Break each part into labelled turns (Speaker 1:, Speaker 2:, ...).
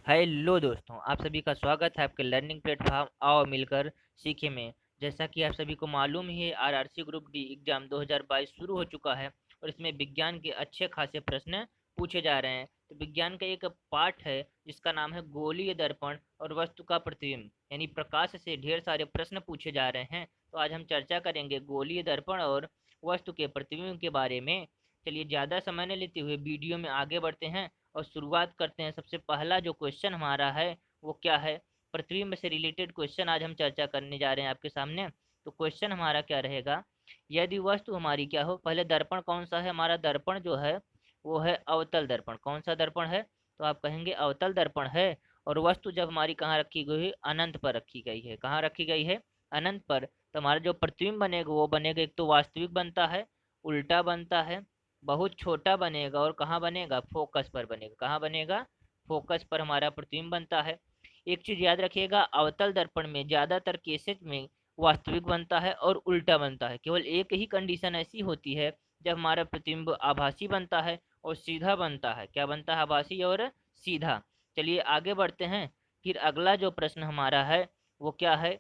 Speaker 1: Hello दोस्तों, आप सभी का स्वागत है आपके लर्निंग प्लेटफॉर्म आओ मिलकर सीखे में। जैसा कि आप सभी को मालूम ही है, आरआरसी ग्रुप डी एग्जाम 2022 शुरू हो चुका है और इसमें विज्ञान के अच्छे खासे प्रश्न पूछे जा रहे हैं। तो विज्ञान का एक पार्ट है जिसका नाम है गोलीय दर्पण और वस्तु का प्रतिबिंब, यानी प्रकाश से ढेर सारे प्रश्न पूछे जा रहे हैं। तो आज हम चर्चा करेंगे गोलीय दर्पण और वस्तु के प्रतिबिंब के बारे में। चलिए ज़्यादा समय न लेते हुए वीडियो में आगे बढ़ते हैं और शुरुआत करते हैं। सबसे पहला जो क्वेश्चन हमारा है वो क्या है, प्रतिबिंब से रिलेटेड क्वेश्चन आज हम चर्चा करने जा रहे हैं आपके सामने। तो क्वेश्चन हमारा क्या रहेगा, यदि वस्तु हमारी क्या हो, पहले दर्पण कौन सा है, हमारा दर्पण जो है वो है अवतल दर्पण। कौन सा दर्पण है, तो आप कहेंगे अवतल दर्पण है। और वस्तु जब हमारी कहाँ रखी गई है, अनंत पर रखी गई है। कहाँ रखी गई है, अनंत पर। तो हमारा जो प्रतिबिंब बनेगा वो बनेगा, एक तो वास्तविक बनता है, उल्टा बनता है, बहुत छोटा बनेगा और कहाँ बनेगा, फोकस पर बनेगा। कहाँ बनेगा, फोकस पर हमारा प्रतिबिंब बनता है। एक चीज याद रखिएगा, अवतल दर्पण में ज्यादातर केसेस में वास्तविक बनता है और उल्टा बनता है। केवल एक ही कंडीशन ऐसी होती है जब हमारा प्रतिबिंब आभासी बनता है और सीधा बनता है। क्या बनता है, आभासी और सीधा। चलिए आगे बढ़ते हैं। फिर अगला जो प्रश्न हमारा है वो क्या है,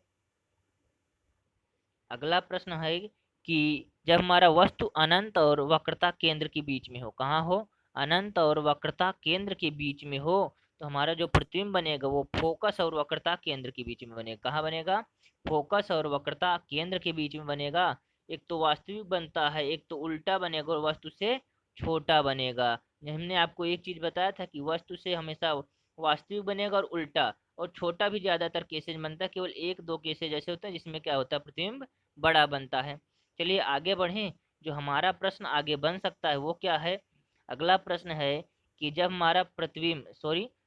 Speaker 1: अगला प्रश्न है कि जब हमारा वस्तु अनंत और वक्रता केंद्र के बीच में हो। कहाँ हो, अनंत और वक्रता केंद्र के बीच में हो। तो हमारा जो प्रतिबिंब बनेगा वो फोकस और वक्रता केंद्र के बीच में बनेगा। कहाँ बनेगा, फोकस और वक्रता केंद्र के बीच में बनेगा। एक तो वास्तविक बनता है, एक तो उल्टा बनेगा और वस्तु से छोटा बनेगा। हमने आपको एक चीज बताया था कि वस्तु से हमेशा वास्तविक बनेगा और उल्टा, और छोटा भी ज्यादातर केसेज बनता है। केवल एक दो केसेज ऐसे होते हैं जिसमें क्या होता है, प्रतिबिंब बड़ा बनता है। चलिए आगे बढ़ें। जो हमारा प्रश्न आगे बन सकता है वो क्या है, अगला प्रश्न है कि जब हमारा प्रतिबिंब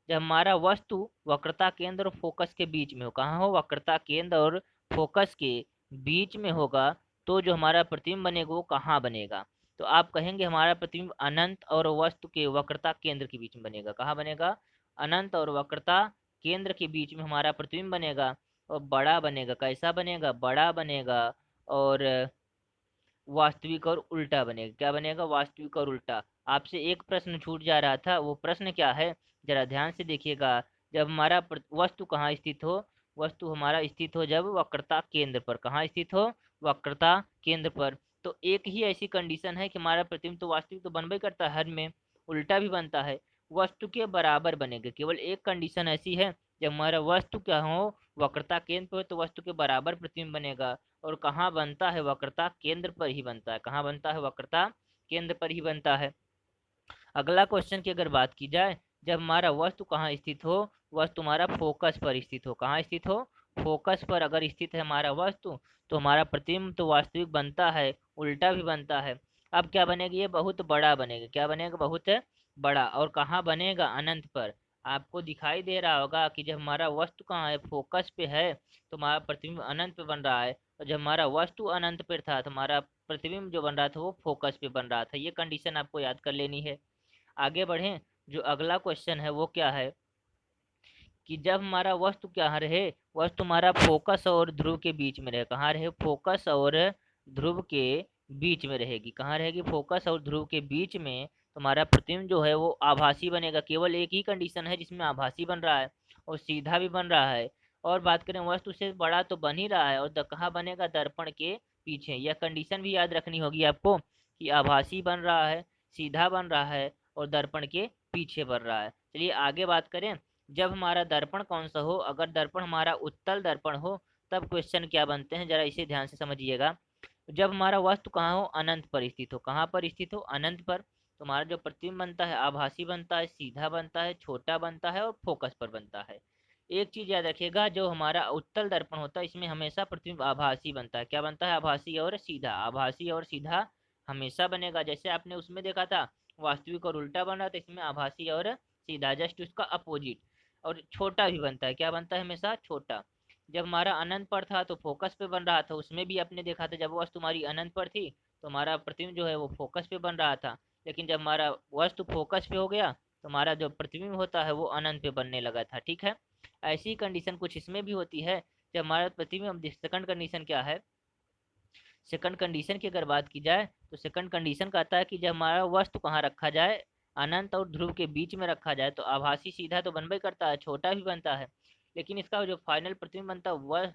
Speaker 1: जब हमारा वस्तु वक्रता केंद्र और फोकस के बीच में हो। कहाँ हो, वक्रता केंद्र और फोकस के बीच में होगा, तो जो हमारा प्रतिबिंब बनेगा वो कहाँ बनेगा। तो आप कहेंगे हमारा प्रतिबिंब अनंत और वस्तु के वक्रता केंद्र के बीच में बनेगा। कहाँ बनेगा, अनंत और वक्रता केंद्र के बीच में हमारा प्रतिबिंब बनेगा और बड़ा बनेगा। कैसा बनेगा, बड़ा बनेगा और वास्तविक और उल्टा बनेगा। क्या बनेगा, वास्तविक और उल्टा। आपसे एक प्रश्न छूट जा रहा था, वो प्रश्न क्या है, जरा ध्यान से देखिएगा। जब हमारा वस्तु कहाँ स्थित हो, वस्तु हमारा स्थित हो जब वक्रता केंद्र पर। कहाँ स्थित हो, वक्रता केंद्र पर। तो एक ही ऐसी कंडीशन है कि हमारा प्रतिबिंब तो वास्तविक तो बनबे करता है हर में, उल्टा भी बनता है, वस्तु के बराबर बनेगा। केवल एक कंडीशन ऐसी है, जब हमारा वस्तु क्या हो, वक्रता केंद्र पर, तो वस्तु के बराबर प्रतिबिंब बनेगा। और कहाँ बनता है, वक्रता केंद्र पर ही बनता है। कहाँ बनता है, वक्रता केंद्र पर ही बनता है। अगला क्वेश्चन की अगर बात की जाए, जब हमारा वस्तु कहाँ स्थित हो, वस्तु हमारा फोकस पर स्थित हो। कहाँ स्थित हो, फोकस पर अगर स्थित है हमारा वस्तु, तो हमारा प्रतिबिंब तो वास्तविक बनता है, उल्टा भी बनता है। अब क्या बनेगा, ये बहुत बड़ा बनेगा। क्या बनेगा, बहुत बड़ा। और कहाँ बनेगा, अनंत पर। आपको दिखाई दे रहा होगा कि जब हमारा वस्तु कहाँ है, फोकस पे है, तो हमारा प्रतिबिंब अनंत पे बन रहा है। और जब हमारा वस्तु अनंत पे था तो हमारा प्रतिबिंब जो बन रहा था वो फोकस पे बन रहा था। ये कंडीशन आपको याद कर लेनी है। आगे बढ़ें। जो अगला क्वेश्चन है वो क्या है कि जब हमारा वस्तु क्या रहे, वस्तु हमारा फोकस और ध्रुव के बीच में रहे। कहाँ रहे, फोकस और ध्रुव के बीच में रहेगी। कहाँ रहेगी, फोकस और ध्रुव के बीच में। तो हमारा प्रतिबिंब जो है वो आभासी बनेगा। केवल एक ही कंडीशन है जिसमें आभासी बन रहा है और सीधा भी बन रहा है। और बात करें वस्तु से बड़ा तो बन ही रहा है, और कहाँ बनेगा, दर्पण के पीछे। यह कंडीशन भी याद रखनी होगी आपको कि आभासी बन रहा है, सीधा बन रहा है और दर्पण के पीछे बन रहा है। चलिए आगे बात करें। जब हमारा दर्पण कौन सा हो, अगर दर्पण हमारा उत्तल दर्पण हो, तब क्वेश्चन क्या बनते हैं, जरा इसे ध्यान से समझिएगा। जब हमारा वस्तु कहाँ हो, अनंत पर स्थित हो। कहाँ पर स्थित हो, अनंत पर। तो हमारा जो प्रतिबिंब बनता है आभासी बनता है, सीधा बनता है, छोटा बनता है और फोकस पर बनता है। एक चीज याद रखिएगा, जो हमारा उत्तल दर्पण होता है इसमें हमेशा प्रतिबिंब आभासी बनता है। क्या बनता है, आभासी और सीधा। आभासी और सीधा हमेशा बनेगा। जैसे आपने उसमें देखा था वास्तविक और उल्टा बन रहा था, इसमें आभासी और सीधा, जस्ट उसका अपोजिट। और छोटा भी बनता है। क्या बनता है, हमेशा छोटा। जब हमारा अनंत पर था तो फोकस पे बन रहा था, उसमें भी आपने देखा था जब वस्तु हमारी अनंत पर थी तो हमारा प्रतिबिंब जो है वो फोकस पे बन रहा था। लेकिन जब हमारा वस्तु फोकस पे हो गया तो हमारा जो प्रतिबिंब होता है वो अनंत पे बनने लगा था। ठीक है, ऐसी कंडीशन कुछ इसमें भी होती है। जब हमारा प्रतिबिंब, सेकंड कंडीशन क्या है, सेकंड कंडीशन की अगर बात की जाए तो सेकंड कंडीशन कहता है कि जब हमारा वस्तु कहाँ रखा जाए, अनंत और ध्रुव के बीच में रखा जाए तो आभासी सीधा तो बनबे करता है, छोटा भी बनता है, लेकिन इसका जो फाइनल प्रतिबिंब बनता है वह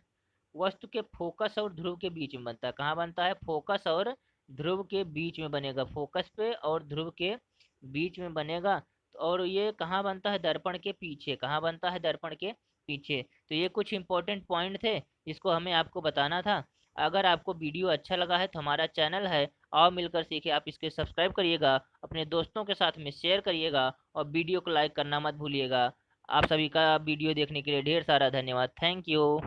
Speaker 1: वस्तु के फोकस और ध्रुव के बीच में बनता है। कहाँ बनता है? फोकस और ध्रुव के बीच में बनेगा, फोकस पे और ध्रुव के बीच में बनेगा। और ये कहाँ बनता है? दर्पण के पीछे। कहाँ बनता है? दर्पण के पीछे। तो ये कुछ इंपॉर्टेंट पॉइंट थे जिसको हमें आपको बताना था। अगर आपको वीडियो अच्छा लगा है तो हमारा चैनल है आओ मिलकर सीखे, आप इसके सब्सक्राइब करिएगा, अपने दोस्तों के साथ में शेयर करिएगा और वीडियो को लाइक करना मत भूलिएगा। आप सभी का वीडियो देखने के लिए ढेर सारा धन्यवाद। Thank you.